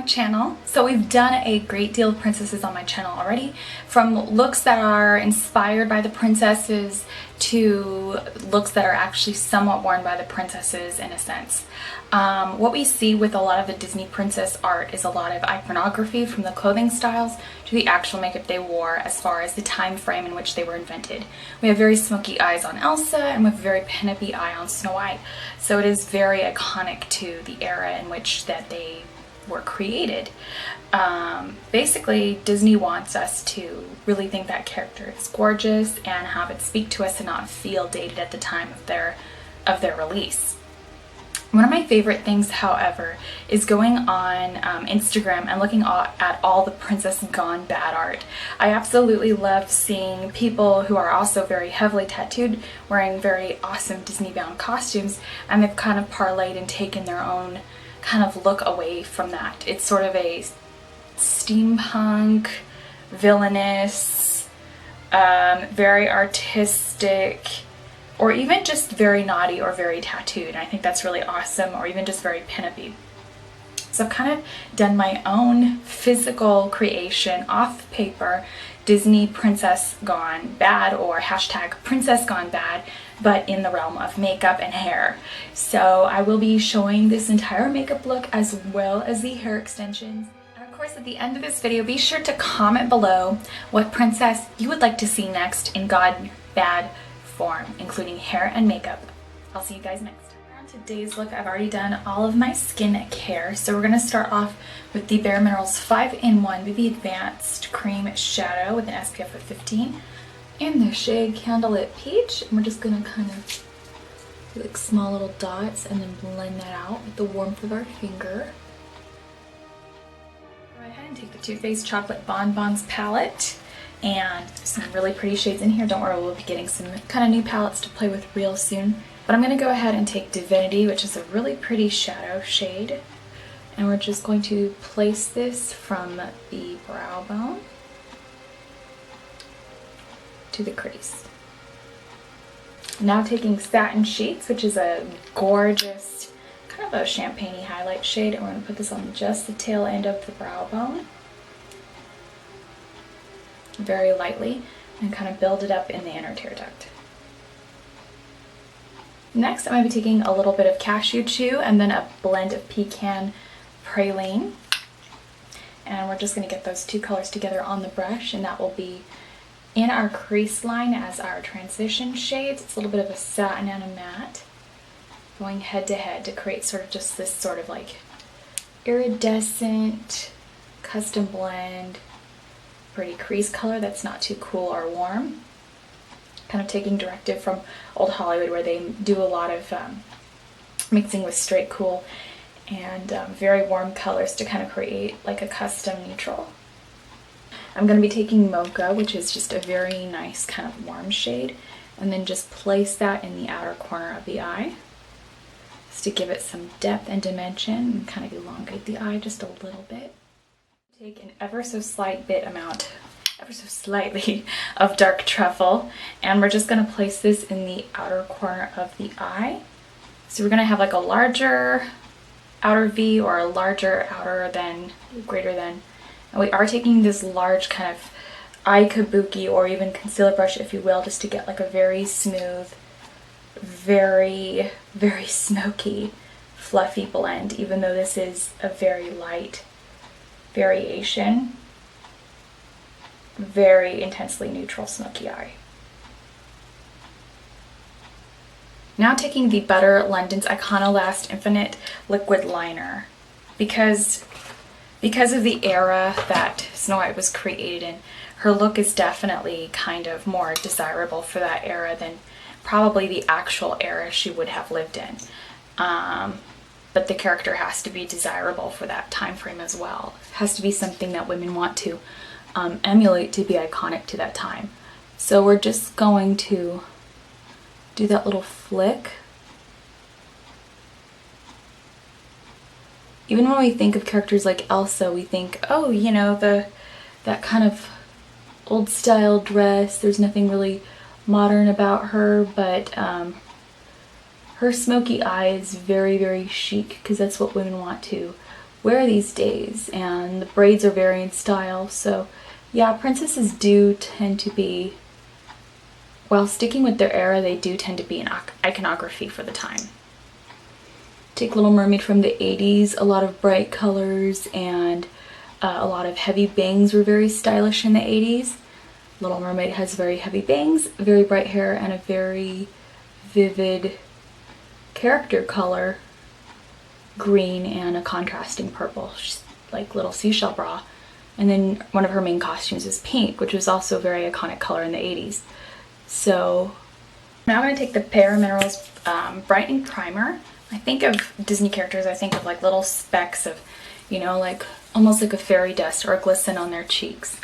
channel. So we've done a great deal of princesses on my channel already, from looks that are inspired by the princesses to looks that are actually somewhat worn by the princesses in a sense. What we see with a lot of the Disney princess art is a lot of iconography, from the clothing styles to the actual makeup they wore as far as the time frame in which they were invented. We have very smoky eyes on Elsa and we have a very pin-up-y eye on Snow White. So it is very iconic to the era in which that they were created. Basically, Disney wants us to really think that character is gorgeous and have it speak to us and not feel dated at the time of their release. One of my favorite things, however, is going on Instagram and looking at all the Princess Gone Bad art. I absolutely love seeing people who are also very heavily tattooed wearing very awesome Disney-bound costumes, and they've kind of parlayed and taken their own kind of look away from that. It's sort of a steampunk, villainous, very artistic, or even just very naughty or very tattooed. And I think that's really awesome, or even just very pin-up-y. So I've kind of done my own physical creation off paper, Disney Princess Gone Bad, or hashtag Princess Gone Bad, but in the realm of makeup and hair. So I will be showing this entire makeup look as well as the hair extensions. And of course, at the end of this video, be sure to comment below what princess you would like to see next in Gone Bad form, including hair and makeup. I'll see you guys next. On today's look, I've already done all of my skin care, so we're going to start off with the BareMinerals 5-in-1 BB Advanced Cream Shadow with an SPF of 15 in the shade Candlelit Peach, and we're just going to kind of do like small little dots and then blend that out with the warmth of our finger. Go ahead and take the Too Faced Chocolate Bonbons palette, and there's some really pretty shades in here. Don't worry, we'll be getting some kind of new palettes to play with real soon. But I'm going to go ahead and take Divinity, which is a really pretty shadow shade, and we're just going to place this from the brow bone to the crease. Now taking Satin Sheets, which is a gorgeous kind of a champagne-y highlight shade, and we're going to put this on just the tail end of the brow bone, very lightly, and kind of build it up in the inner tear duct. Next, I'm going to be taking a little bit of Cashew Chew and then a blend of Pecan Praline, and we're just going to get those two colors together on the brush, and that will be in our crease line as our transition shades. It's a little bit of a satin and a matte, going head to head to create sort of just this sort of like iridescent custom blend, pretty crease color that's not too cool or warm. Kind of taking directive from Old Hollywood, where they do a lot of mixing with straight cool and very warm colors to kind of create like a custom neutral. I'm going to be taking Mocha, which is just a very nice kind of warm shade, and then just place that in the outer corner of the eye just to give it some depth and dimension and kind of elongate the eye just a little bit. Take an ever so slightly of dark truffle, and we're just going to place this in the outer corner of the eye. So we're going to have like a larger outer V or a larger outer than, greater than. And we are taking this large kind of eye kabuki or even concealer brush, if you will, just to get like a very smooth, very, very smoky, fluffy blend, even though this is a very light variation. Very intensely neutral smoky eye. Now taking the Butter London's Iconolast Infinite Liquid Liner, because of the era that Snow White was created in, her look is definitely kind of more desirable for that era than probably the actual era she would have lived in. But the character has to be desirable for that time frame as well. It has to be something that women want to emulate to be iconic to that time. So we're just going to do that little flick. Even when we think of characters like Elsa, we think, oh, you know, that kind of old style dress, there's nothing really modern about her, but her smoky eye is very, very chic, because that's what women want to wear these days, and the braids are very in style. So yeah, princesses do tend to be, while sticking with their era, they do tend to be an iconography for the time. Take Little Mermaid from the 80s, a lot of bright colors and a lot of heavy bangs were very stylish in the 80s. Little Mermaid has very heavy bangs, very bright hair, and a very vivid character color, green and a contrasting purple, like little seashell bra. And then one of her main costumes is pink, which was also a very iconic color in the 80s. So now I'm going to take the BareMinerals Brightening Primer. I think of Disney characters, I think of like little specks of, you know, like almost like a fairy dust or a glisten on their cheeks.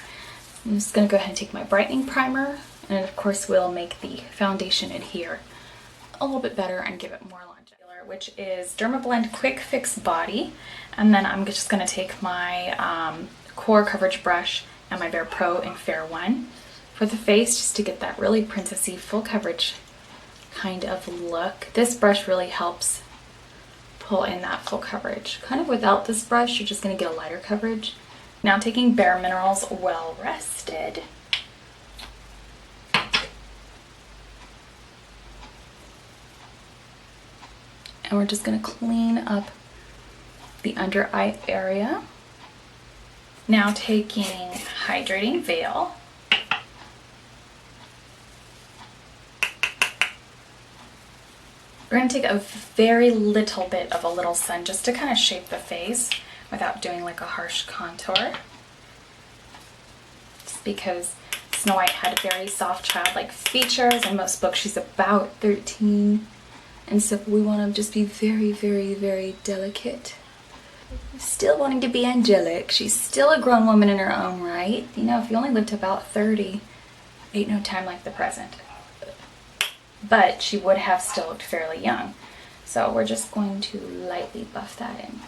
I'm just going to go ahead and take my brightening primer, and of course we'll make the foundation adhere a little bit better and give it more longevity, which is Dermablend Quick Fix Body. And then I'm just going to take my core coverage brush and my Bare Pro in Fair 1 for the face, just to get that really princessy full coverage kind of look. This brush really helps pull in that full coverage. Kind of without this brush, you're just going to get a lighter coverage. Now taking BareMinerals Well Rested. And we're just going to clean up the under eye area. Now taking Hydrating Veil. We're going to take a very little bit of a Little Sun just to kind of shape the face without doing like a harsh contour. Just because Snow White had very soft childlike features. In most books she's about 13. And so we want to just be very, very, very delicate. Still wanting to be angelic. She's still a grown woman in her own right. You know, if you only lived to about 30, ain't no time like the present. But she would have still looked fairly young. So we're just going to lightly buff that in.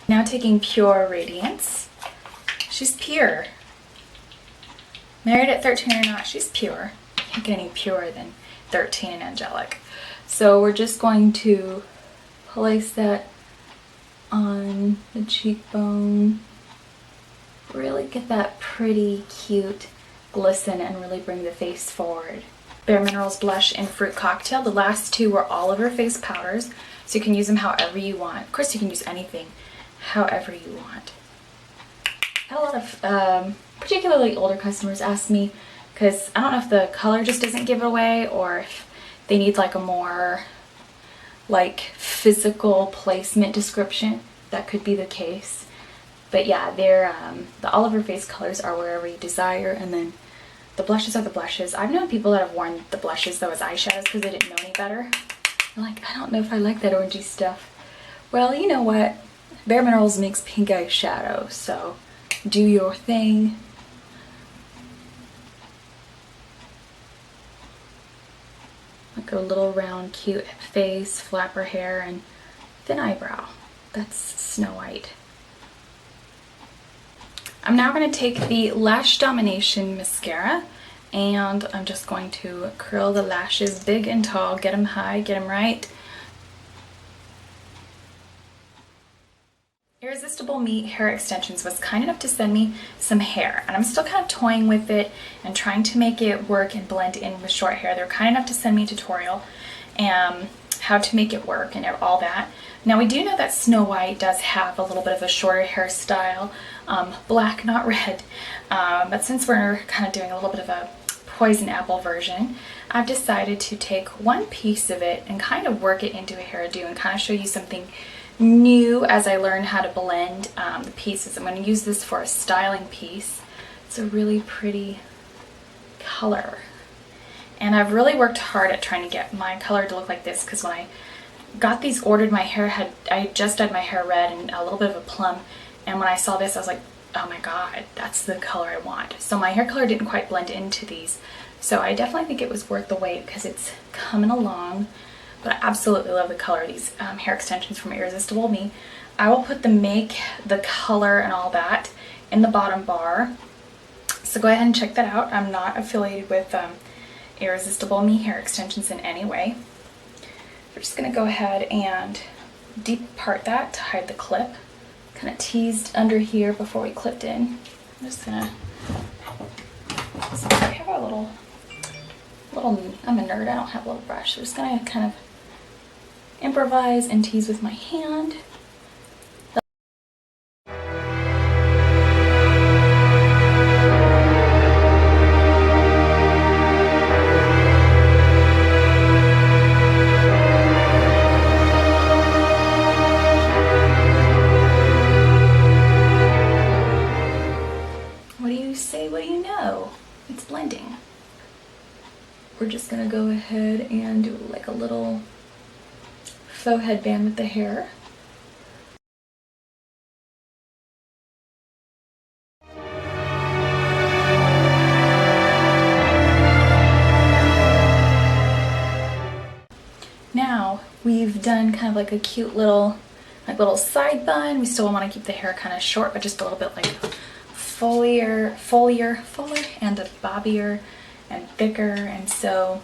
Now taking Pure Radiance. She's pure. Married at 13 or not, she's pure. Can't get any purer than 13 and angelic. So we're just going to place that on the cheekbone. Really get that pretty cute glisten and really bring the face forward. BareMinerals Blush in Fruit Cocktail. The last two were all over face powders, so you can use them however you want. Of course you can use anything however you want. I had a lot of particularly older customers ask me, because I don't know if the color just doesn't give it away or if they need like a more like physical placement description. That could be the case. But yeah, they're the all over face colors are wherever you desire, and then the blushes are the blushes. I've known people that have worn the blushes though as eyeshadows because they didn't know any better. They're like, I don't know if I like that orangey stuff. Well, you know what? BareMinerals makes pink eyeshadow, so do your thing. Like a little round cute face, flapper hair, and thin eyebrow. That's Snow White. I'm now going to take the Lash Domination mascara, and I'm just going to curl the lashes big and tall, get them high, get them right. Irresistible Me Hair Extensions was kind enough to send me some hair, and I'm still kind of toying with it and trying to make it work and blend in with short hair. They're kind enough to send me a tutorial how to make it work and all that. Now we do know that Snow White does have a little bit of a shorter hairstyle, black, not red, but since we're kind of doing a little bit of a poison apple version, I've decided to take one piece of it and kind of work it into a hairdo and kind of show you something new as I learn how to blend the pieces. I'm going to use this for a styling piece. It's a really pretty color, and I've really worked hard at trying to get my color to look like this, because when I got these ordered, I just dyed my hair red and a little bit of a plum, and when I saw this I was like, oh my god, that's the color I want. So my hair color didn't quite blend into these, so I definitely think it was worth the wait because it's coming along. But I absolutely love the color of these hair extensions from Irresistible Me. I will put the color and all that in the bottom bar, so go ahead and check that out. I'm not affiliated with Irresistible Me Hair Extensions in any way. We're just gonna go ahead and deep part that to hide the clip. Kind of teased under here before we clipped in. I'm just gonna, so I have a little, I'm a nerd, I don't have a little brush. So I'm just gonna kind of improvise and tease with my hand. What do you know? It's blending. We're just gonna go ahead and do like a little faux headband with the hair. Now we've done kind of like a cute little side bun. We still want to keep the hair kind of short, but just a little bit like fuller and a bobbier and thicker, and so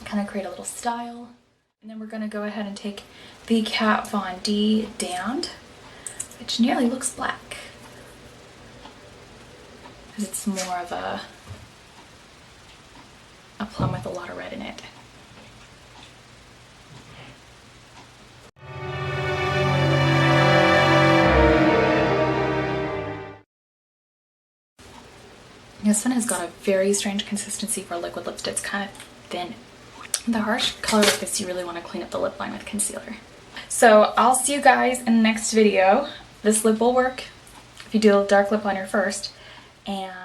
kind of create a little style. And then we're going to go ahead and take the Kat Von D Dand, which nearly looks black because it's more of a plum with a lot of red in it. This one has got a very strange consistency for liquid lipstick. It's kind of thin. The harsh color like this, you really want to clean up the lip line with concealer. So I'll see you guys in the next video. This lip will work if you do a dark lip liner first. And